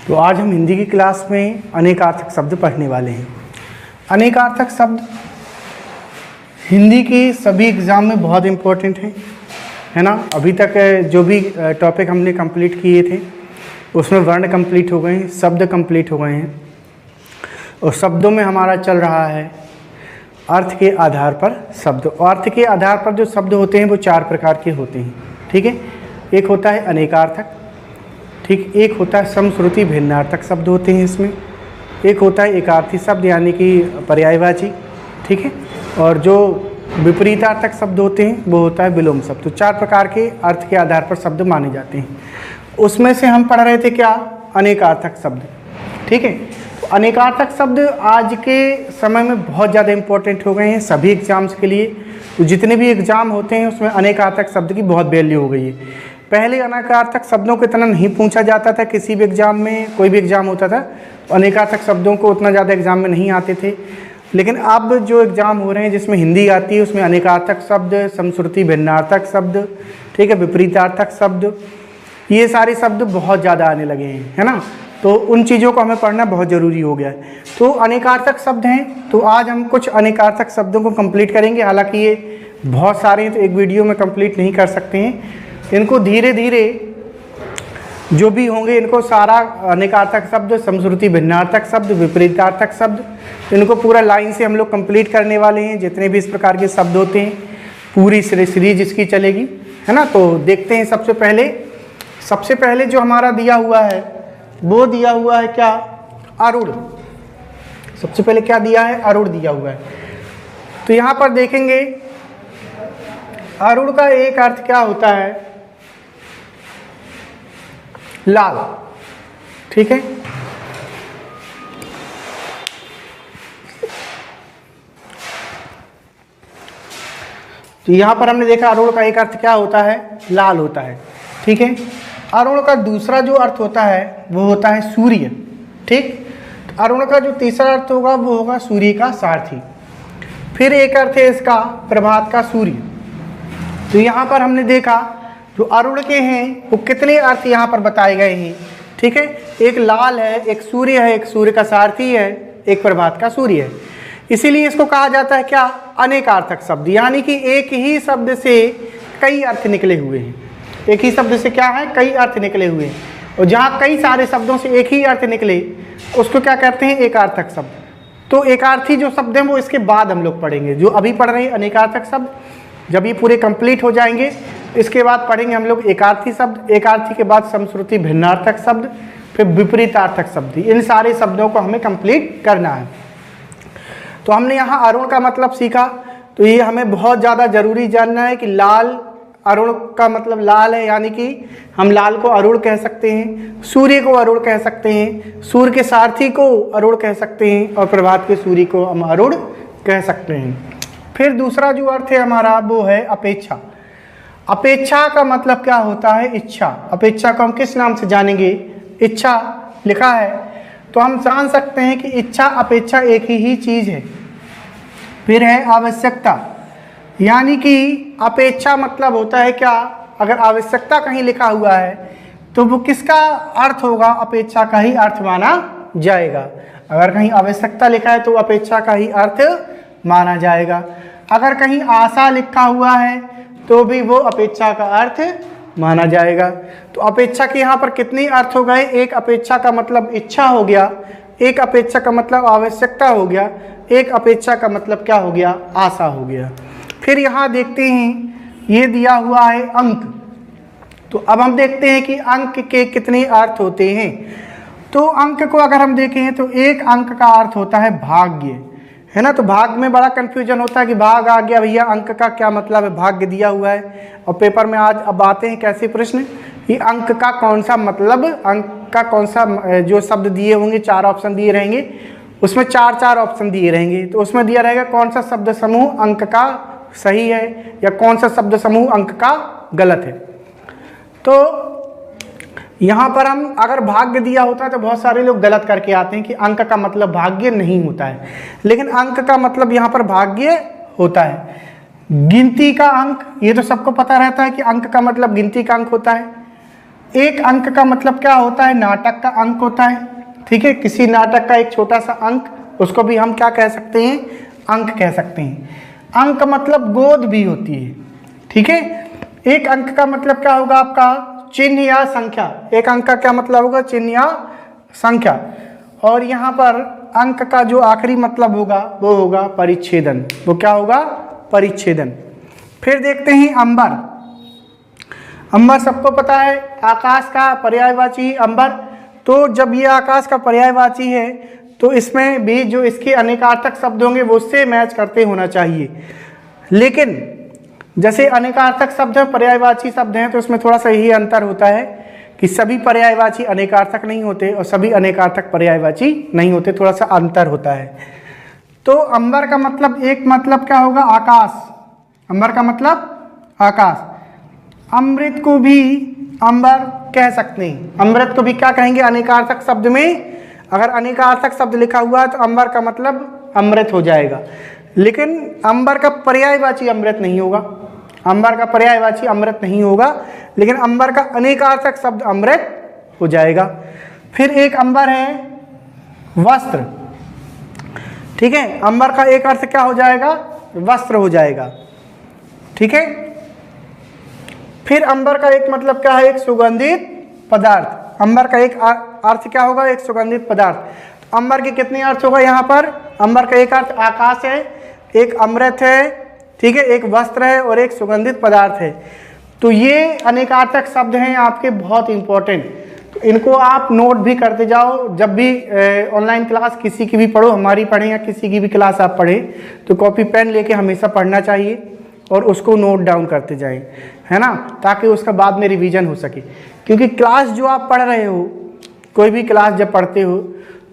तो आज हम हिंदी की क्लास में अनेकार्थक शब्द पढ़ने वाले हैं। अनेकार्थक शब्द हिंदी की सभी एग्ज़ाम में बहुत इम्पोर्टेंट है ना। अभी तक जो भी टॉपिक हमने कंप्लीट किए थे उसमें वर्ण कंप्लीट हो गए हैं, शब्द कंप्लीट हो गए हैं और शब्दों में हमारा चल रहा है अर्थ के आधार पर शब्द। अर्थ के आधार पर जो शब्द होते हैं वो चार प्रकार के होते हैं, ठीक है। एक होता है अनेकार्थक, ठीक। एक होता है समश्रुति भिन्नार्थक शब्द होते हैं इसमें। एक होता है एकार्थी शब्द यानी कि पर्यायवाची, ठीक है। और जो विपरीतार्थक शब्द होते हैं वो होता है विलोम शब्द। तो चार प्रकार के अर्थ के आधार पर शब्द माने जाते हैं। उसमें से हम पढ़ रहे थे क्या, अनेकार्थक शब्द, ठीक है। तो अनेकार्थक शब्द आज के समय में बहुत ज़्यादा इम्पोर्टेंट हो गए हैं सभी एग्जाम्स के लिए। तो जितने भी एग्ज़ाम होते हैं उसमें अनेकार्थक शब्द की बहुत वैल्यू हो गई है। पहले अनेकार्थक शब्दों को इतना नहीं पूछा जाता था, किसी भी एग्ज़ाम में कोई भी एग्ज़ाम होता था तो अनेकार्थक शब्दों को उतना ज़्यादा एग्ज़ाम में नहीं आते थे। लेकिन अब जो एग्ज़ाम हो रहे हैं जिसमें हिंदी आती है उसमें अनेकार्थक शब्द, समश्रुति भिन्नार्थक शब्द, ठीक है, विपरीतार्थक शब्द, ये सारे शब्द बहुत ज़्यादा आने लगे हैं, है ना। तो उन चीज़ों को हमें पढ़ना बहुत ज़रूरी हो गया है। तो अनेकार्थक शब्द हैं, तो आज हम कुछ अनेकार्थक शब्दों को कंप्लीट करेंगे। हालांकि ये बहुत सारे हैं तो एक वीडियो में कंप्लीट नहीं कर सकते हैं। इनको धीरे धीरे जो भी होंगे इनको सारा अनेकार्थक शब्द, समश्रुति भिन्नार्थक शब्द, विपरीतार्थक शब्द, इनको पूरा लाइन से हम लोग कंप्लीट करने वाले हैं। जितने भी इस प्रकार के शब्द होते हैं पूरी सीरीज इसकी चलेगी, है ना। तो देखते हैं सबसे पहले जो हमारा दिया हुआ है वो दिया हुआ है क्या, आरूढ़। सबसे पहले क्या दिया है, आरूढ़ दिया हुआ है। तो यहाँ पर देखेंगे आरूढ़ का एक अर्थ क्या होता है, लाल, ठीक है। तो यहां पर हमने देखा आरूढ़ का एक अर्थ क्या होता है, लाल होता है, ठीक है। आरूढ़ का दूसरा जो अर्थ होता है वो होता है सूर्य, ठीक। आरूढ़ का जो तीसरा अर्थ होगा वो होगा सूर्य का सारथी। फिर एक अर्थ है इसका प्रभात का सूर्य। तो यहाँ पर हमने देखा जो आरूढ़ के हैं वो कितने अर्थ यहाँ पर बताए गए हैं, ठीक है। एक लाल है, एक सूर्य है, एक सूर्य का सारथी है, एक प्रभात का सूर्य है। इसीलिए इसको कहा जाता है क्या, अनेकार्थक शब्द। यानी कि एक ही शब्द से कई अर्थ निकले हुए हैं। एक ही शब्द से क्या है, कई अर्थ निकले हुए हैं। और जहाँ कई सारे शब्दों से एक ही अर्थ निकले उसको क्या कहते हैं, एकार्थक शब्द। तो एकार्थी जो शब्द हैं वो इसके बाद हम लोग पढ़ेंगे। जो अभी पढ़ रहे हैं अनेकार्थक शब्द, जब ये पूरे कंप्लीट हो जाएंगे इसके बाद पढ़ेंगे हम लोग एकार्थी शब्द। एकार्थी के बाद समश्रुति भिन्नार्थक शब्द, फिर विपरीतार्थक शब्द। इन सारे शब्दों को हमें कंप्लीट करना है। तो हमने यहाँ अरुण का मतलब सीखा। तो ये हमें बहुत ज़्यादा ज़रूरी जानना है कि लाल, अरुण का मतलब लाल है, यानी कि हम लाल को अरुण कह सकते हैं, सूर्य को अरुण कह सकते हैं, सूर्य के सारथी को अरुण कह सकते हैं और प्रभात के सूर्य को हम अरुण कह सकते हैं। फिर दूसरा जो अर्थ है हमारा वो है अपेक्षा। अपेक्षा का मतलब क्या होता है, इच्छा। अपेक्षा को हम किस नाम से जानेंगे, इच्छा लिखा है तो हम जान सकते हैं कि इच्छा अपेक्षा एक ही चीज़ है। फिर है आवश्यकता, यानी कि अपेक्षा मतलब होता है क्या, अगर आवश्यकता कहीं लिखा हुआ है तो वो किसका अर्थ होगा, अपेक्षा का ही अर्थ माना जाएगा। अगर कहीं आवश्यकता लिखा है तो अपेक्षा का ही अर्थ माना जाएगा। अगर कहीं आशा लिखा हुआ है तो भी वो अपेक्षा का अर्थ माना जाएगा। तो अपेक्षा के यहाँ पर कितने अर्थ हो गए, एक अपेक्षा का मतलब इच्छा हो गया, एक अपेक्षा का मतलब आवश्यकता हो गया, एक अपेक्षा का मतलब क्या हो गया, आशा हो गया। फिर यहाँ देखते हैं ये दिया हुआ है अंक। तो अब हम देखते हैं कि अंक के कितने अर्थ होते हैं। तो अंक को अगर हम देखें तो एक अंक का अर्थ होता है भाग्य, है ना। तो भाग में बड़ा कन्फ्यूजन होता है कि भाग आ गया भैया, अंक का क्या मतलब है, भाग्य दिया हुआ है। और पेपर में आज अब आते हैं कैसे प्रश्न कि अंक का कौन सा मतलब, अंक का कौन सा जो शब्द दिए होंगे, चार ऑप्शन दिए रहेंगे, उसमें चार ऑप्शन दिए रहेंगे। तो उसमें दिया रहेगा कौन सा शब्द समूह अंक का सही है या कौन सा शब्द समूह अंक का गलत है। तो यहाँ पर हम अगर भाग्य दिया होता है तो बहुत सारे लोग गलत करके आते हैं कि अंक का मतलब भाग्य नहीं होता है, लेकिन अंक का मतलब यहाँ पर भाग्य होता है। गिनती का अंक, ये तो सबको पता रहता है कि अंक का मतलब गिनती का अंक होता है। एक अंक का मतलब क्या होता है, नाटक का अंक होता है। ठीक है, किसी नाटक का एक छोटा सा अंक, उसको भी हम क्या कह सकते हैं, अंक कह सकते हैं। अंक मतलब गोद भी होती है। ठीक है, एक अंक का मतलब क्या होगा आपका, चिन्ह या संख्या। एक अंक का क्या मतलब होगा, चिन्ह या संख्या। और यहाँ पर अंक का जो आखिरी मतलब होगा वो होगा परिच्छेदन। वो क्या होगा, परिच्छेदन। फिर देखते हैं अंबर। अंबर सबको पता है आकाश का पर्यायवाची अंबर। तो जब ये आकाश का पर्यायवाची है तो इसमें भी जो इसके अनेकार्थक शब्द होंगे वो उससे मैच करते होना चाहिए। लेकिन जैसे अनेकार्थक शब्द है, पर्यायवाची शब्द हैं, तो इसमें थोड़ा सा यही अंतर होता है कि सभी पर्यायवाची अनेकार्थक नहीं होते और सभी अनेकार्थक पर्यायवाची नहीं होते, थोड़ा सा अंतर होता है। तो अंबर का मतलब, एक मतलब क्या होगा, आकाश। अंबर का मतलब आकाश। अमृत को भी अंबर कह सकते हैं। अमृत को भी क्या कहेंगे, अनेकार्थक शब्द में अगर अनेकार्थक शब्द लिखा हुआ है तो अंबर का मतलब अमृत हो जाएगा। लेकिन अंबर का पर्यायवाची अमृत नहीं होगा, अंबर का पर्यायवाची अमृत नहीं होगा, लेकिन अंबर का अनेकार्थक शब्द अमृत हो जाएगा। फिर एक अंबर है वस्त्र। ठीक है, अंबर का एक अर्थ क्या हो जाएगा, वस्त्र हो जाएगा। ठीक है, फिर अंबर का एक मतलब क्या है, एक सुगंधित पदार्थ। अंबर का एक अर्थ क्या होगा, एक सुगंधित पदार्थ। अंबर के कितने अर्थ होगा यहाँ पर, अंबर का एक अर्थ आकाश है, एक अमृत है, ठीक है, एक वस्त्र है और एक सुगंधित पदार्थ है। तो ये अनेकार्थक शब्द हैं आपके, बहुत इंपॉर्टेंट। तो इनको आप नोट भी करते जाओ। जब भी ऑनलाइन क्लास किसी की भी पढ़ो, हमारी पढ़ें या किसी की भी क्लास आप पढ़ें, तो कॉपी पेन लेके हमेशा पढ़ना चाहिए और उसको नोट डाउन करते जाएं, है ना, ताकि उसका बाद में रिवीजन हो सके। क्योंकि क्लास जो आप पढ़ रहे हो, कोई भी क्लास जब पढ़ते हो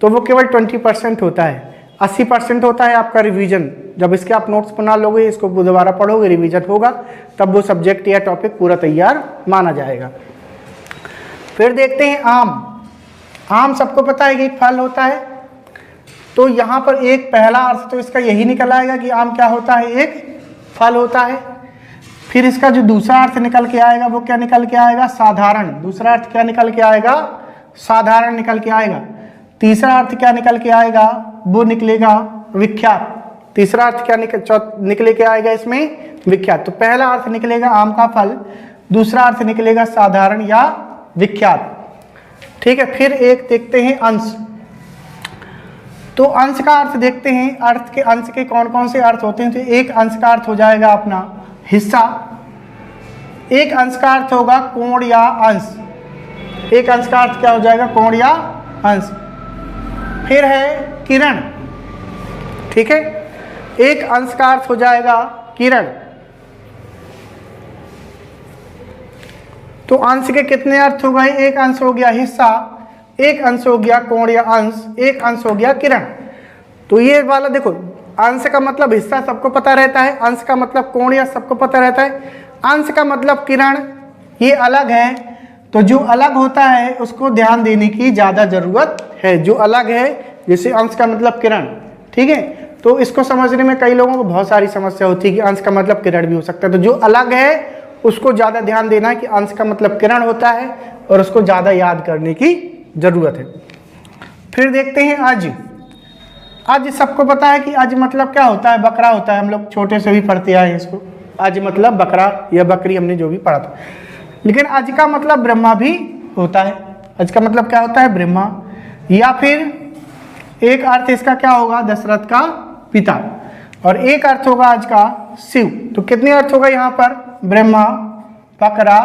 तो वो केवल 20% होता है, 80% होता है आपका रिवीजन। जब इसके आप नोट्स बना लोगे, इसको दोबारा पढ़ोगे, रिवीजन होगा, तब वो सब्जेक्ट या टॉपिक पूरा तैयार माना जाएगा। फिर देखते हैं आम। आम सबको पता है कि एक फल होता है। तो यहाँ पर एक पहला अर्थ तो इसका यही निकल आएगा कि आम क्या होता है, एक फल होता है। फिर इसका जो दूसरा अर्थ निकल के आएगा वो क्या निकल के आएगा, साधारण। दूसरा अर्थ क्या निकल के आएगा, साधारण निकल के आएगा। तीसरा अर्थ क्या निकल के आएगा, वो निकलेगा विख्यात। तीसरा अर्थ क्या निकले के आएगा इसमें, विख्यात। तो पहला अर्थ निकलेगा आम का फल, दूसरा अर्थ निकलेगा साधारण या विख्यात। ठीक है, फिर एक देखते हैं अंश। तो अंश का अर्थ देखते हैं, अर्थ के अंश के कौन कौन से अर्थ होते हैं। तो एक अंश का अर्थ हो जाएगा अपना हिस्सा, एक अंश का अर्थ होगा कोण या अंश। एक अंश का अर्थ क्या हो जाएगा, कोण या अंश। फिर है किरण। ठीक है, एक अंश का अर्थ हो जाएगा किरण। तो अंश के कितने अर्थ हो गए, एक अंश हो गया हिस्सा, एक अंश हो गया कोण या अंश, एक अंश हो गया किरण। तो ये वाला देखो, अंश का मतलब हिस्सा सबको पता रहता है, अंश का मतलब कोण या सबको पता रहता है, अंश का मतलब किरण, ये अलग है। तो जो अलग होता है उसको ध्यान देने की ज़्यादा ज़रूरत है। जो अलग है, जैसे अंश का मतलब किरण, ठीक है, तो इसको समझने में कई लोगों को बहुत सारी समस्या होती है कि अंश का मतलब किरण भी हो सकता है। तो जो अलग है उसको ज़्यादा ध्यान देना है कि अंश का मतलब किरण होता है और उसको ज़्यादा याद करने की ज़रूरत है। फिर देखते हैं अज। अज सबको पता है कि अज मतलब क्या होता है, बकरा होता है। हम लोग छोटे से भी पढ़ते आए हैं इसको, अज मतलब बकरा या बकरी, हमने जो भी पढ़ा था। लेकिन अज का मतलब ब्रह्मा भी होता है। अज का मतलब क्या होता है, ब्रह्मा। या फिर एक अर्थ इसका क्या होगा, दशरथ का पिता, और एक अर्थ होगा अज का शिव। तो कितने अर्थ होगा यहाँ पर, ब्रह्मा, बकरा,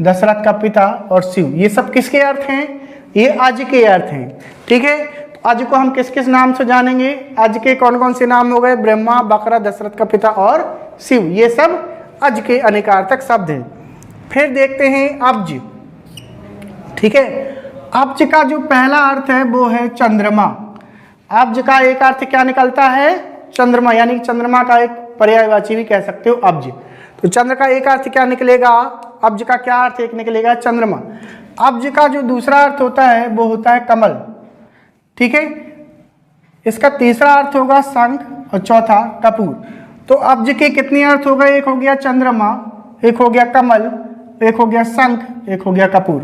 दशरथ का पिता और शिव। ये सब किसके अर्थ हैं, ये अज के अर्थ हैं। ठीक है, तो अज को हम किस किस नाम से जानेंगे, अज के कौन कौन से नाम हो गए, ब्रह्मा, बकरा, दशरथ का पिता और शिव। ये सब अज के अनेकार्थक शब्द हैं। फिर देखते हैं अब्ज। ठीक है, अब्ज का जो पहला अर्थ है वो है चंद्रमा। अब्ज का एक अर्थ क्या निकलता है, चंद्रमा, यानी चंद्रमा का एक पर्यायवाची भी कह सकते हो अब्ज। तो चंद्र का एक अर्थ क्या निकलेगा, अब्ज का क्या अर्थ एक निकलेगा, चंद्रमा। अब्ज का जो दूसरा अर्थ होता है वो होता है कमल। ठीक है, इसका तीसरा अर्थ होगा शंख और चौथा कपूर। तो अब्ज के कितने अर्थ हो गए, एक हो गया चंद्रमा, एक हो गया कमल, एक हो गया शंख, एक हो गया कपूर।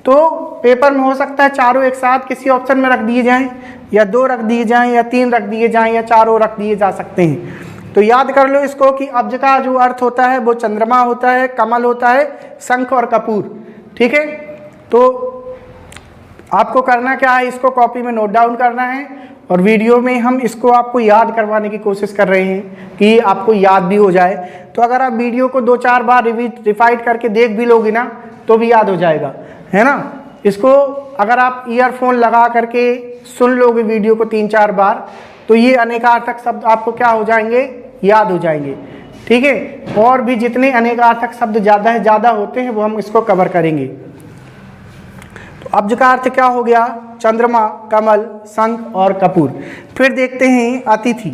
तो पेपर में हो सकता है चारों एक साथ किसी ऑप्शन में रख दिए जाएं, या 2 रख दिए जाएं, या 3 रख दिए जाएं, या चारों रख दिए जा सकते हैं। तो याद कर लो इसको कि अब्ज का जो अर्थ होता है वो चंद्रमा होता है, कमल होता है, शंख और कपूर। ठीक है, तो आपको करना क्या है, इसको कॉपी में नोट डाउन करना है और वीडियो में हम इसको आपको याद करवाने की कोशिश कर रहे हैं कि आपको याद भी हो जाए। तो अगर आप वीडियो को 2-4 बार रिवाइड करके देख भी लोगे ना तो भी याद हो जाएगा, है ना। इसको अगर आप ईयरफोन लगा करके सुन लोगे वीडियो को 3-4 बार तो ये अनेकार्थक शब्द आपको क्या हो जाएंगे, याद हो जाएंगे। ठीक है, और भी जितने अनेकार्थक शब्द ज़्यादा से ज़्यादा होते हैं वो हम इसको कवर करेंगे। तो अब्ज का अर्थ क्या हो गया, चंद्रमा, कमल, शंख और कपूर। फिर देखते हैं अतिथि।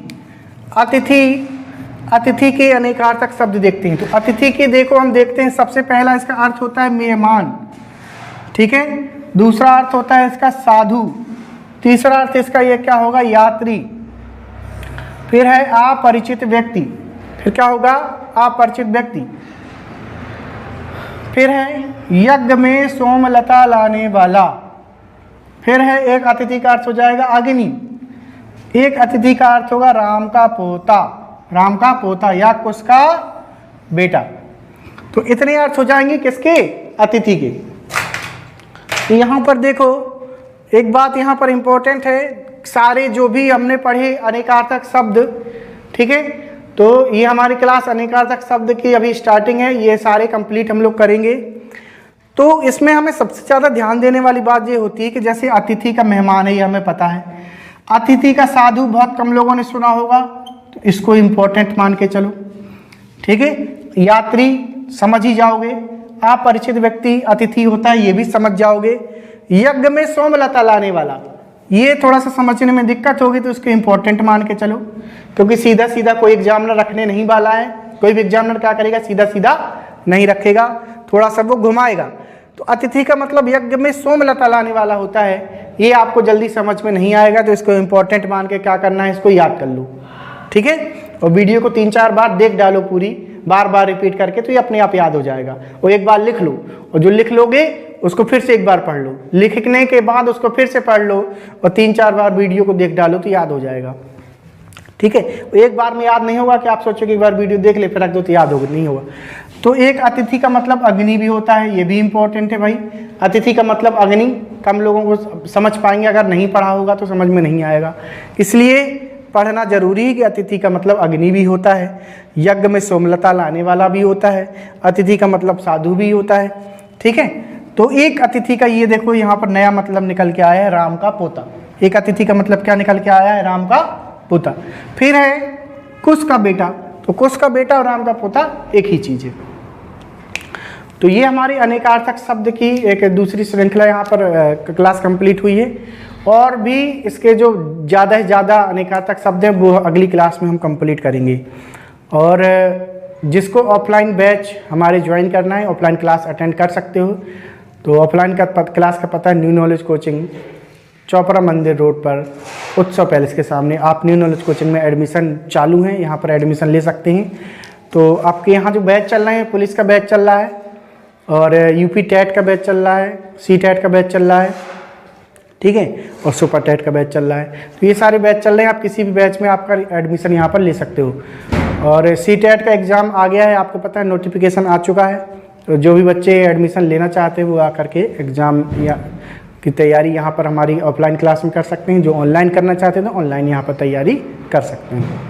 अतिथि के अनेकार्थक शब्द देखते हैं। तो अतिथि के देखो हम देखते हैं, सबसे पहला इसका अर्थ होता है मेहमान। ठीक है, दूसरा अर्थ होता है इसका साधु, तीसरा अर्थ इसका ये क्या होगा, यात्री। फिर है अपरिचित व्यक्ति, फिर क्या होगा, अपरिचित व्यक्ति। फिर है यज्ञ में सोमलता लाने वाला। फिर है एक अतिथि का अर्थ हो जाएगा अग्नि। एक अतिथि का अर्थ होगा राम का पोता, राम का पोता या कुश का बेटा। तो इतने अर्थ हो जाएंगे किसके, अतिथि के। तो यहाँ पर देखो एक बात यहाँ पर इंपॉर्टेंट है, सारे जो भी हमने पढ़े अनेकार्थक शब्द, ठीक है, तो ये हमारी क्लास अनेकार्थक शब्द की अभी स्टार्टिंग है, ये सारे कंप्लीट हम लोग करेंगे। तो इसमें हमें सबसे ज़्यादा ध्यान देने वाली बात ये होती है कि जैसे अतिथि का मेहमान है, ये हमें पता है। अतिथि का साधु बहुत कम लोगों ने सुना होगा, तो इसको इम्पोर्टेंट मान के चलो। ठीक है, यात्री समझ ही जाओगे, अपरिचित व्यक्ति अतिथि होता है ये भी समझ जाओगे। यज्ञ में सोमलता लाने वाला, ये थोड़ा सा समझने में दिक्कत होगी तो इसको इम्पोर्टेंट मान के चलो, क्योंकि सीधा सीधा कोई एग्जामिनर रखने नहीं वाला है। कोई भी एग्जामिनर क्या करेगा, सीधा सीधा नहीं रखेगा, थोड़ा सा वो घुमाएगा। तो अतिथि का मतलब यज्ञ में सोमलता लाने वाला होता है, ये आपको जल्दी समझ में नहीं आएगा, तो इसको इम्पोर्टेंट मान के क्या करना है, इसको याद कर लो। ठीक है, और वीडियो को 3-4 बार देख डालो पूरी, बार बार रिपीट करके, तो ये अपने आप याद हो जाएगा। और एक बार लिख लो, और जो लिख लोगे उसको फिर से एक बार पढ़ लो, लिखने के बाद उसको फिर से पढ़ लो और 3-4 बार वीडियो को देख डालो तो याद हो जाएगा। ठीक है, एक बार में याद नहीं होगा कि आप सोचो कि एक बार वीडियो देख ले फिर रख दो तो याद होगा, नहीं होगा। तो एक अतिथि का मतलब अग्नि भी होता है, ये भी इंपॉर्टेंट है भाई। अतिथि का मतलब अग्नि कम लोगों को समझ पाएंगे, अगर नहीं पढ़ा होगा तो समझ में नहीं आएगा, इसलिए पढ़ना जरूरी है कि अतिथि का मतलब अग्नि भी होता है, यज्ञ में सोमलता लाने वाला भी होता है, अतिथि का मतलब साधु भी होता है। ठीक है, तो एक अतिथि का ये देखो यहाँ पर नया मतलब निकल के आया है, राम का पोता। एक अतिथि का मतलब क्या निकल के आया है, राम का पोता। फिर है कुश का बेटा, तो कुश का बेटा और राम का पोता एक ही चीज है। तो ये हमारी अनेकार्थक शब्द की एक दूसरी श्रृंखला यहाँ पर क्लास कंप्लीट हुई है, और भी इसके जो ज़्यादा से ज़्यादा अनेकार्थक शब्द हैं वो अगली क्लास में हम कंप्लीट करेंगे। और जिसको ऑफलाइन बैच हमारे ज्वाइन करना है, ऑफलाइन क्लास अटेंड कर सकते हो। तो ऑफलाइन का क्लास का पता है न्यू नॉलेज कोचिंग, चौपरा मंदिर रोड पर उत्सव पैलेस के सामने। आप न्यू नॉलेज कोचिंग में एडमिशन चालू हैं, यहाँ पर एडमिशन ले सकते हैं। तो आपके यहाँ जो बैच चल रहे हैं, पुलिस का बैच चल रहा है, और यूपी टेट का बैच चल रहा है, सी टेट का बैच चल रहा है, ठीक है, और सुपर टेट का बैच चल रहा है। तो ये सारे बैच चल रहे हैं, आप किसी भी बैच में आपका एडमिशन यहाँ पर ले सकते हो। और सी टेट का एग्ज़ाम आ गया है, आपको पता है नोटिफिकेशन आ चुका है। तो जो भी बच्चे एडमिशन लेना चाहते हैं वो आकर के एग्ज़ाम या की तैयारी यहाँ पर हमारी ऑफलाइन क्लास में कर सकते हैं। जो ऑनलाइन करना चाहते हैं तो ऑनलाइन यहाँ पर तैयारी कर सकते हैं।